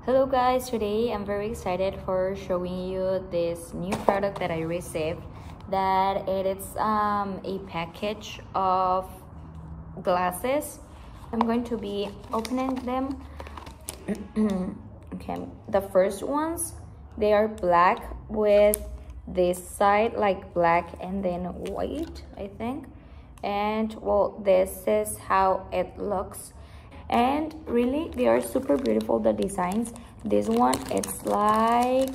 Hello guys, today I'm very excited for showing you this new product that I received. That it is a package of glasses. I'm going to be opening them. Okay, the first ones, they are black with this side like black and then white, I think. And well, this is how it looks. And really, they are super beautiful, the designs. This one, it's like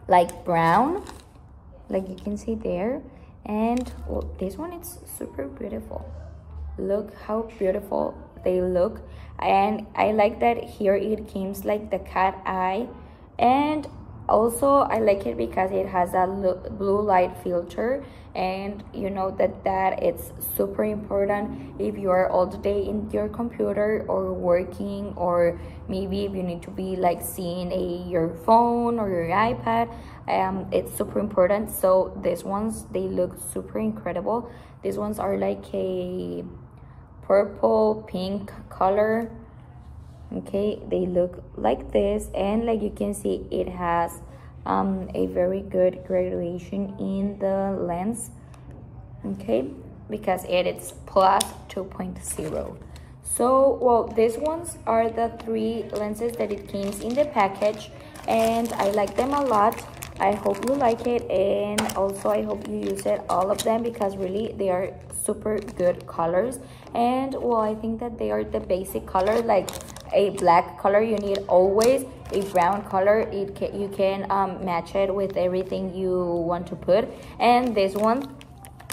like brown, like you can see there. And well, this one, it's super beautiful. Look how beautiful they look. And I like that here it comes like the cat eye. And also I like it because it has a blue light filter, and you know that it's super important if you are all the day in your computer or working, or maybe if you need to be like seeing your phone or your iPad. It's super important. So these ones, they look super incredible. These ones are like a purple pink color. Okay, they look like this, and like you can see, it has a very good graduation in the lens. Okay, because it is plus 2.0. So well, these ones are the 3 lenses that it came in the package, and I like them a lot. I hope you like it, and also I hope you use it, all of them, because really they are super good colors. And well, I think that they are the basic color, like a black color you need always, a brown color you can match it with everything you want to put. And this one,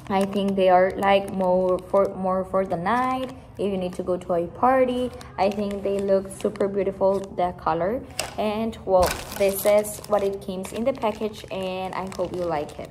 I think they are like more for the night, if you need to go to a party. I think they look super beautiful, the color. And well, this is what it comes in the package, and I hope you like it.